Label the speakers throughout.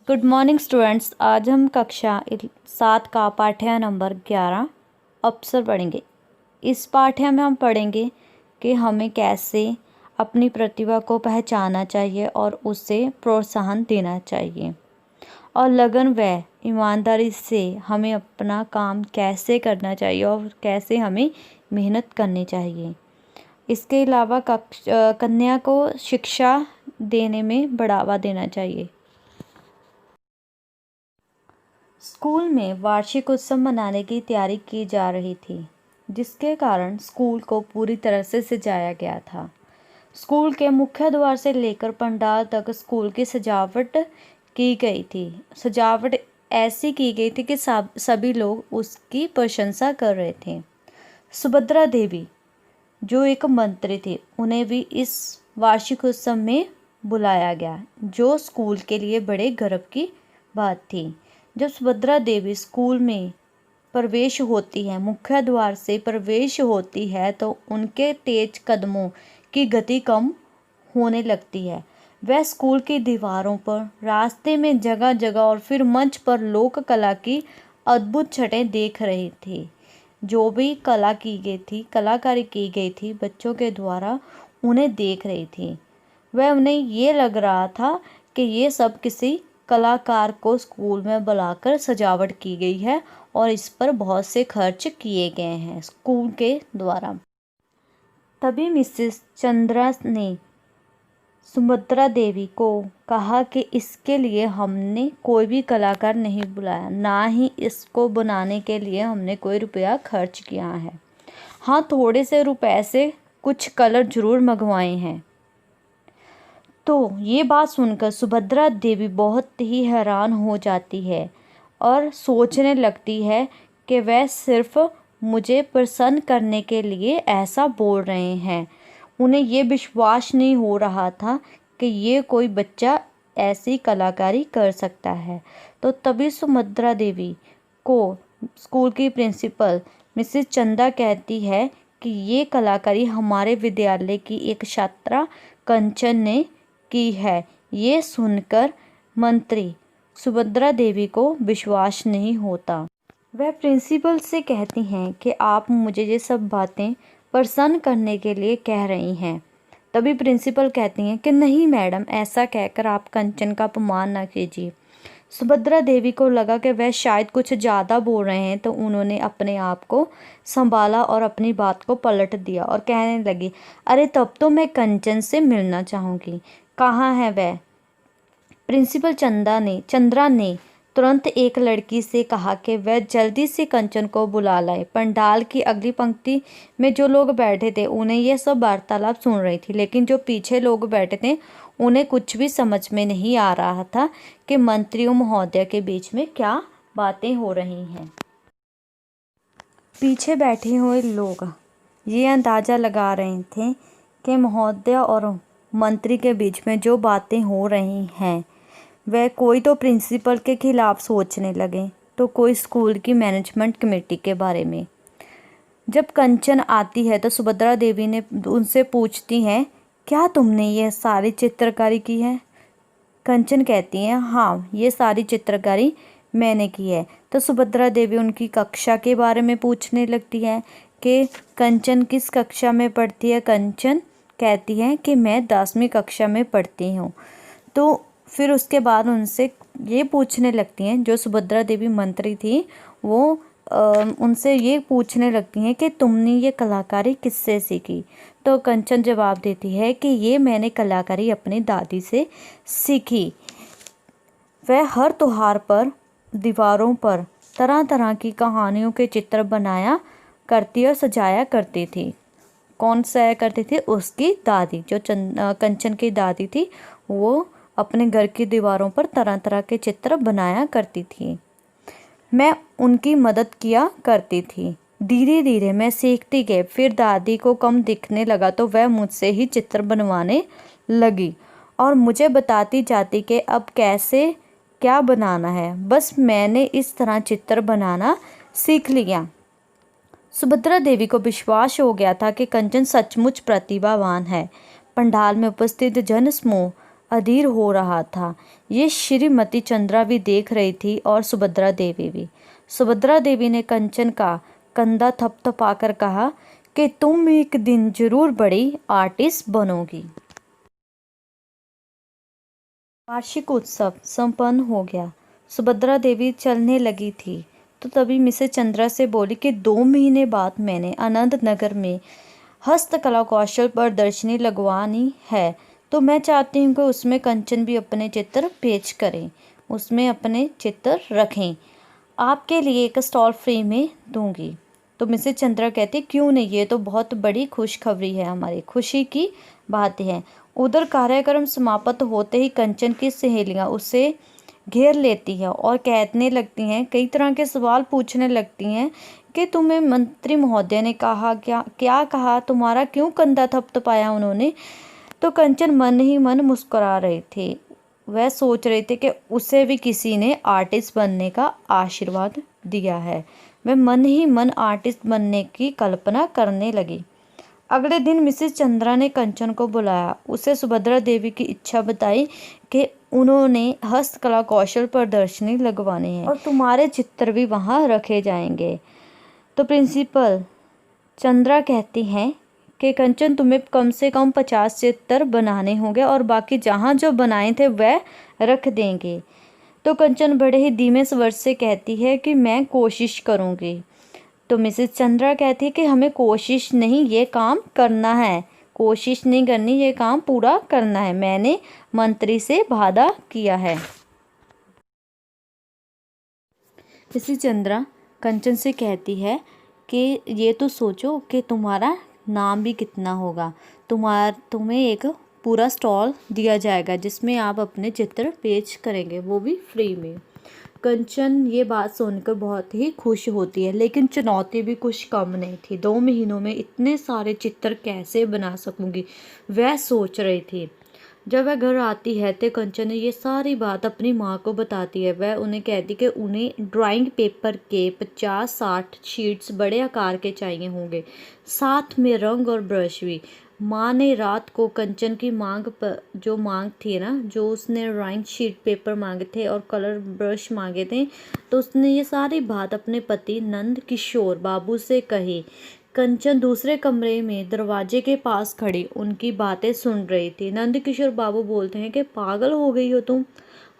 Speaker 1: Good morning students. आज हम कक्षा 7 का पाठ्य नंबर 11 अवसर पढ़ेंगे। इस पाठ्य में हम पढ़ेंगे कि हमें कैसे अपनी प्रतिभा को पहचानना चाहिए और उसे प्रोत्साहन देना चाहिए, और लगन व ईमानदारी से हमें अपना काम कैसे करना चाहिए और कैसे हमें मेहनत करनी चाहिए। इसके अलावा कन्या को शिक्षा देने में बढ़ावा देना चाहिए। स्कूल में वार्षिक उत्सव मनाने की तैयारी की जा रही थी, जिसके कारण स्कूल को पूरी तरह से सजाया गया था। स्कूल के मुख्य द्वार से लेकर पंडाल तक स्कूल की सजावट की गई थी। सजावट ऐसी की गई थी कि सभी लोग उसकी प्रशंसा कर रहे थे। सुभद्रा देवी, जो एक मंत्री थी, उन्हें भी इस वार्षिक उत्सव में बुलाया गया, जो स्कूल के लिए बड़े गर्व की बात थी। जब सुभद्रा देवी स्कूल में प्रवेश होती है, मुख्य द्वार से प्रवेश होती है, तो उनके तेज कदमों की गति कम होने लगती है। वह स्कूल की दीवारों पर, रास्ते में, जगह जगह और फिर मंच पर लोक कला की अद्भुत छटें देख रही थी। जो भी कला की गई थी, कलाकारी की गई थी बच्चों के द्वारा, उन्हें देख रही थी। वह उन्हें ये लग रहा था कि ये सब किसी कलाकार को स्कूल में बुलाकर सजावट की गई है और इस पर बहुत से खर्च किए गए हैं स्कूल के द्वारा। तभी मिसेस चंद्रा ने सुभद्रा देवी को कहा कि इसके लिए हमने कोई भी कलाकार नहीं बुलाया, ना ही इसको बनाने के लिए हमने कोई रुपया खर्च किया है। हाँ, थोड़े से रुपए से कुछ कलर जरूर मंगवाए हैं। तो ये बात सुनकर सुभद्रा देवी बहुत ही हैरान हो जाती है और सोचने लगती है कि वह सिर्फ मुझे प्रसन्न करने के लिए ऐसा बोल रहे हैं। उन्हें ये विश्वास नहीं हो रहा था कि ये कोई बच्चा ऐसी कलाकारी कर सकता है। तो तभी सुभद्रा देवी को स्कूल की प्रिंसिपल मिसेस चंदा कहती है कि ये कलाकारी हमारे विद्यालय की एक छात्रा कंचन ने की है। ये सुनकर मंत्री सुभद्रा देवी को विश्वास नहीं होता। वह प्रिंसिपल से कहती हैं कि आप मुझे ये सब बातें प्रसन्न करने के लिए कह रही हैं। तभी प्रिंसिपल कहती हैं कि नहीं मैडम, ऐसा कहकर आप कंचन का अपमान ना कीजिए। सुभद्रा देवी को लगा कि वह शायद कुछ ज़्यादा बोल रहे हैं, तो उन्होंने अपने आप को संभाला और अपनी बात को पलट दिया और कहने लगी, अरे तब तो मैं कंचन से मिलना चाहूँगी, कहाँ है वह? प्रिंसिपल चंद्रा ने तुरंत एक लड़की से कहा कि वह जल्दी से कंचन को बुला लाए। पंडाल की अगली पंक्ति में जो लोग बैठे थे उन्हें यह सब वार्तालाप सुन रही थी, लेकिन जो पीछे लोग बैठे थे उन्हें कुछ भी समझ में नहीं आ रहा था कि मंत्रियों महोदय के बीच में क्या बातें हो रही हैं। पीछे बैठे हुए लोग ये अंदाज़ा लगा रहे थे कि महोदय और मंत्री के बीच में जो बातें हो रही हैं, वह कोई तो प्रिंसिपल के खिलाफ सोचने लगे, तो कोई स्कूल की मैनेजमेंट कमेटी के बारे में। जब कंचन आती है तो सुभद्रा देवी ने उनसे पूछती हैं, क्या तुमने यह सारी चित्रकारी की है? कंचन कहती हैं, हाँ, ये सारी चित्रकारी मैंने की है। तो सुभद्रा देवी उनकी कक्षा के बारे में पूछने लगती है कि कंचन किस कक्षा में पढ़ती है। कंचन कहती हैं कि मैं 10वीं कक्षा में पढ़ती हूँ। तो फिर उसके बाद उनसे ये पूछने लगती हैं, जो सुभद्रा देवी मंत्री थी, वो उनसे ये पूछने लगती हैं कि तुमने ये कलाकारी किससे सीखी? तो कंचन जवाब देती है कि ये मैंने कलाकारी अपनी दादी से सीखी। वह हर त्योहार पर दीवारों पर तरह तरह की कहानियों के चित्र बनाया करती और सजाया करती थी। कौन सा करती थी? उसकी दादी, जो कंचन की दादी थी, वो अपने घर की दीवारों पर तरह तरह के चित्र बनाया करती थी। मैं उनकी मदद किया करती थी। धीरे धीरे मैं सीखती गई, फिर दादी को कम दिखने लगा तो वह मुझसे ही चित्र बनवाने लगी और मुझे बताती जाती कि अब कैसे क्या बनाना है। बस मैंने इस तरह चित्र बनाना सीख लिया। सुभद्रा देवी को विश्वास हो गया था कि कंचन सचमुच प्रतिभावान है। पंडाल में उपस्थित जनसमूह अधीर हो रहा था। ये श्रीमती चंद्रा भी देख रही थी और सुभद्रा देवी भी। सुभद्रा देवी ने कंचन का कंधा थपथपाकर कहा कि तुम एक दिन जरूर बड़ी आर्टिस्ट बनोगी। वार्षिक उत्सव संपन्न हो गया। सुभद्रा देवी चलने लगी थी तो तभी मिसेस चंद्रा से बोली कि 2 महीने बाद मैंने आनंद नगर में हस्तकला कौशल प्रदर्शनी लगवानी है, तो मैं चाहती हूँ कि उसमें कंचन भी अपने चित्र पेश करें, उसमें अपने चित्र रखें। आपके लिए एक स्टॉल फ्री में दूंगी। तो मिसेस चंद्रा कहती क्यों नहीं, ये तो बहुत बड़ी खुशखबरी है, हमारी खुशी की बात है। उधर कार्यक्रम समाप्त होते ही कंचन की सहेलियां उसे घेर लेती हैं और कहने लगती हैं, कई तरह के सवाल पूछने लगती हैं कि तुम्हें मंत्री महोदय ने कहा क्या क्या कहा, तुम्हारा क्यों कंधा थपथपाया उन्होंने। तो कंचन मन ही मन मुस्कुरा रहे थे। वह सोच रहे थे कि उसे भी किसी ने आर्टिस्ट बनने का आशीर्वाद दिया है। वह मन ही मन आर्टिस्ट बनने की कल्पना करने लगी। अगले दिन मिसेस चंद्रा ने कंचन को बुलाया। उसे सुभद्रा देवी की इच्छा बताई कि उन्होंने हस्तकला कौशल प्रदर्शनी लगवानी है और तुम्हारे चित्र भी वहाँ रखे जाएंगे। तो प्रिंसिपल चंद्रा कहती हैं कि कंचन तुम्हें कम से कम 50 चित्र बनाने होंगे और बाकी जहाँ जो बनाए थे वह रख देंगे। तो कंचन बड़े ही धीमे स्वर से कहती है कि मैं कोशिश करूँगी। तो मिसेस चंद्रा कहती है कि हमें कोशिश नहीं, ये काम करना है, कोशिश नहीं करनी, ये काम पूरा करना है, मैंने मंत्री से वादा किया है। मिसेस चंद्रा कंचन से कहती है कि ये तो सोचो कि तुम्हारा नाम भी कितना होगा, तुम्हें एक पूरा स्टॉल दिया जाएगा जिसमें आप अपने चित्र पेश करेंगे, वो भी फ्री में। कंचन ये बात सुनकर बहुत ही खुश होती है, लेकिन चुनौती भी कुछ कम नहीं थी। 2 महीनों में इतने सारे चित्र कैसे बना सकूंगी, वह सोच रही थी। जब वह घर आती है तो कंचन ये सारी बात अपनी माँ को बताती है। वह उन्हें कहती कि उन्हें ड्राइंग पेपर के 50-60 शीट्स बड़े आकार के चाहिए होंगे, साथ में रंग और ब्रश भी। माँ ने रात को कंचन की मांग पर जो मांग थी ना, जो उसने ड्राइंग शीट पेपर मांगे थे और कलर ब्रश मांगे थे, तो उसने ये सारी बात अपने पति नंद किशोर बाबू से कही। कंचन दूसरे कमरे में दरवाजे के पास खड़ी उनकी बातें सुन रही थी। नंद किशोर बाबू बोलते हैं कि पागल हो गई हो तुम,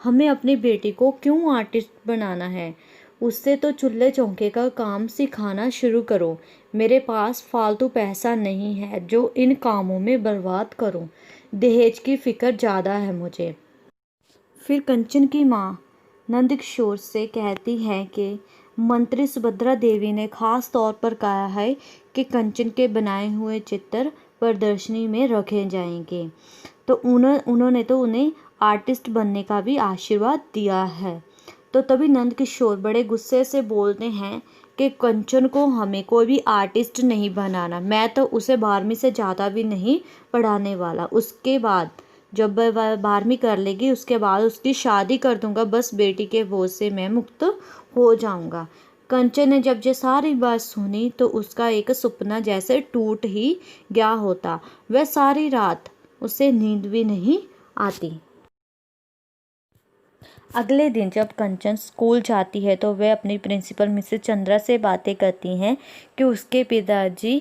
Speaker 1: हमें अपनी बेटी को क्यों आर्टिस्ट बनाना है, उससे तो चूल्हे चौके का काम सिखाना शुरू करो। मेरे पास फालतू पैसा नहीं है जो इन कामों में बर्बाद करूं, दहेज की फिक्र ज़्यादा है मुझे। फिर कंचन की माँ नंदकिशोर से कहती है कि मंत्री सुभद्रा देवी ने खास तौर पर कहा है कि कंचन के बनाए हुए चित्र प्रदर्शनी में रखे जाएंगे, तो उन्होंने तो उन्हें आर्टिस्ट बनने का भी आशीर्वाद दिया है। तो तभी नंदकिशोर बड़े गुस्से से बोलते हैं कि कंचन को हमें कोई भी आर्टिस्ट नहीं बनाना, मैं तो उसे 12वीं से ज़्यादा भी नहीं पढ़ाने वाला। उसके बाद जब वह 12वीं कर लेगी उसके बाद उसकी शादी कर दूंगा, बस बेटी के बोझ से मैं मुक्त हो जाऊंगा। कंचन ने जब ये सारी बात सुनी तो उसका एक सपना जैसे टूट ही गया होता। वह सारी रात उसे नींद भी नहीं आती। अगले दिन जब कंचन स्कूल जाती है तो वह अपनी प्रिंसिपल मिसेस चंद्रा से बातें करती हैं कि उसके पिताजी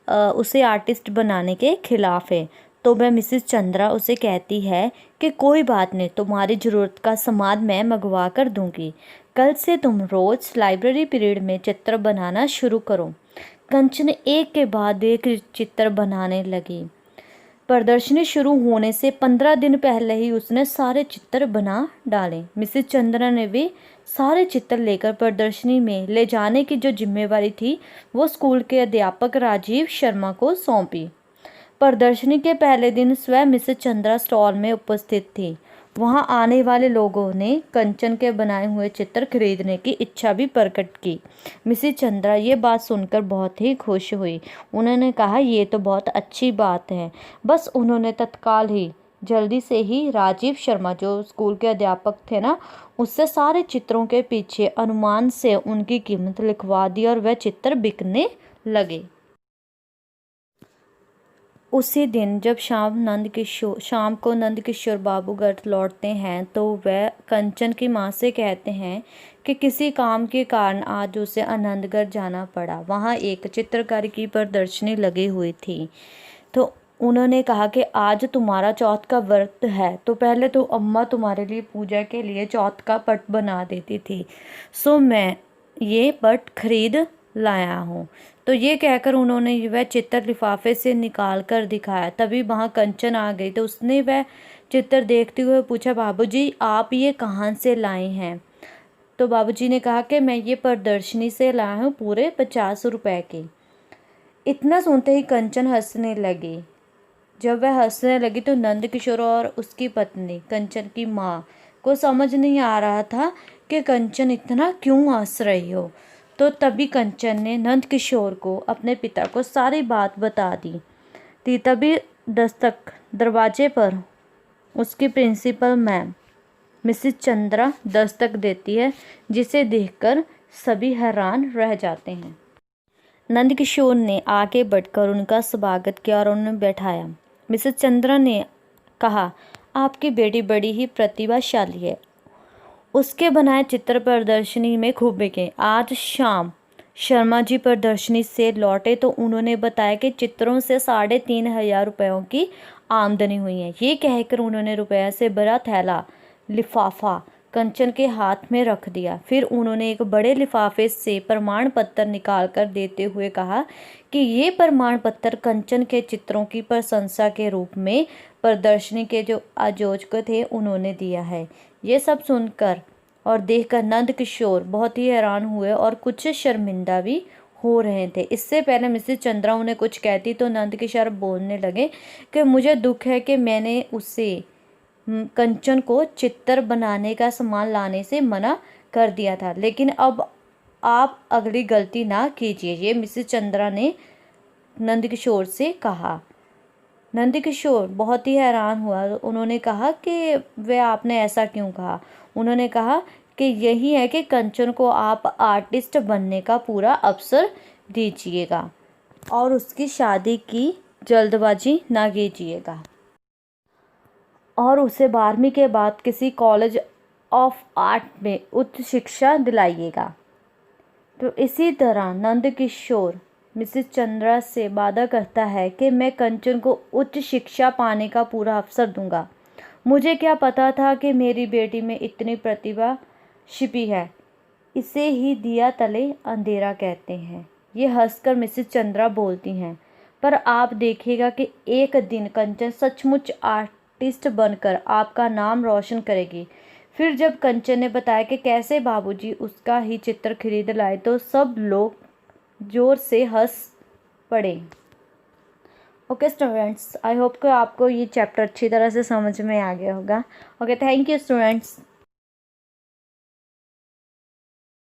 Speaker 1: उसे आर्टिस्ट बनाने के खिलाफ है। तो वह मिसेस चंद्रा उसे कहती है कि कोई बात नहीं, तुम्हारी ज़रूरत का सामान मैं मंगवा कर दूंगी, कल से तुम रोज़ लाइब्रेरी पीरियड में चित्र बनाना शुरू करो। कंचन एक के बाद एक चित्र बनाने लगी। प्रदर्शनी शुरू होने से 15 दिन पहले ही उसने सारे चित्र बना डाले। मिसेस चंद्रा ने भी सारे चित्र लेकर प्रदर्शनी में ले जाने की जो जिम्मेवारी थी वो स्कूल के अध्यापक राजीव शर्मा को सौंपी। प्रदर्शनी के पहले दिन स्वयं मिसेस चंद्रा स्टॉल में उपस्थित थी। वहां आने वाले लोगों ने कंचन के बनाए हुए चित्र खरीदने की इच्छा भी प्रकट की। मिसेस चंद्रा ये बात सुनकर बहुत ही खुश हुई। उन्होंने कहा ये तो बहुत अच्छी बात है। बस उन्होंने तत्काल ही जल्दी से ही राजीव शर्मा जो स्कूल के अध्यापक थे ना, उससे सारे चित्रों के पीछे अनुमान से उनकी कीमत लिखवा दी और वह चित्र बिकने लगे। उसी दिन जब शाम को नंद किशोर बाबू घर लौटते हैं तो वह कंचन की माँ से कहते हैं कि किसी काम के कारण आज उसे आनंदगढ़ जाना पड़ा। वहाँ एक चित्रकारी की प्रदर्शनी लगी हुई थी। तो उन्होंने कहा कि आज तुम्हारा चौथ का व्रत है, तो पहले तो अम्मा तुम्हारे लिए पूजा के लिए चौथ का पट बना देती थी, सो मैं ये पट खरीद लाया हूँ। तो ये कहकर उन्होंने वह चित्र लिफाफे से निकाल कर दिखाया। तभी वहाँ कंचन आ गई, तो उसने वह चित्र देखते हुए पूछा, बाबूजी आप ये कहाँ से लाए हैं? तो बाबूजी ने कहा कि मैं ये प्रदर्शनी से लाया हूँ, पूरे 50 रुपए की। इतना सुनते ही कंचन हंसने लगी। जब वह हंसने लगी तो नंद किशोर और उसकी पत्नी कंचन की माँ को समझ नहीं आ रहा था कि कंचन इतना क्यों हंस रही हो। तो तभी कंचन ने नंद किशोर को अपने पिता को सारी बात बता दी थी। तभी दरवाजे पर उसकी principal ma'am Mrs Chandra Dastak देती है, जिसे देखकर सभी हैरान रह जाते हैं। नंद किशोर ने आगे बढ़कर उनका स्वागत किया और उन्हें बैठाया। मिसेस चंद्रा ने कहा, आपकी बेटी बड़ी ही प्रतिभाशाली है, उसके बनाए चित्र प्रदर्शनी में खूब बिके। आज शाम शर्मा जी प्रदर्शनी से लौटे तो उन्होंने बताया कि चित्रों से 3,500 रुपयों की आमदनी हुई है। ये कहकर उन्होंने रुपया से भरा थैला लिफाफा कंचन के हाथ में रख दिया। फिर उन्होंने एक बड़े लिफाफे से प्रमाण पत्र निकाल कर देते हुए कहा कि ये प्रमाण पत्र कंचन के चित्रों की प्रशंसा के रूप में प्रदर्शनी के जो आयोजक थे उन्होंने दिया है। ये सब सुनकर और देखकर नंद किशोर बहुत ही हैरान हुए और कुछ शर्मिंदा भी हो रहे थे। इससे पहले मिसेस चंद्रा उन्हें कुछ कहती तो नंद किशोर बोलने लगे कि मुझे दुख है कि मैंने उसे कंचन को चित्र बनाने का सामान लाने से मना कर दिया था, लेकिन अब आप अगली गलती ना कीजिए। ये मिसेस चंद्रा ने नंद किशोर से कहा। नंद किशोर बहुत ही हैरान हुआ। उन्होंने कहा कि वह आपने ऐसा क्यों कहा? उन्होंने कहा कि यही है कि कंचन को आप आर्टिस्ट बनने का पूरा अवसर दीजिएगा और उसकी शादी की जल्दबाजी ना कीजिएगा और उसे 12वीं के बाद किसी कॉलेज ऑफ आर्ट में उच्च शिक्षा दिलाइएगा। तो इसी तरह नंद किशोर मिसेस चंद्रा से वादा करता है कि मैं कंचन को उच्च शिक्षा पाने का पूरा अवसर दूंगा। मुझे क्या पता था कि मेरी बेटी में इतनी प्रतिभा छिपी है। इसे ही दिया तले अंधेरा कहते हैं। ये हंसकर मिसेस चंद्रा बोलती हैं, पर आप देखिएगा कि एक दिन कंचन सचमुच आर्टिस्ट बनकर आपका नाम रोशन करेगी। फिर जब कंचन ने बताया कि कैसे बाबूजी उसका ही चित्र खरीद लाए तो सब लोग जोर से हंस पड़े। ओके स्टूडेंट्स, आई होप कि आपको ये चैप्टर अच्छी तरह से समझ में आ गया होगा। Okay, thank you students.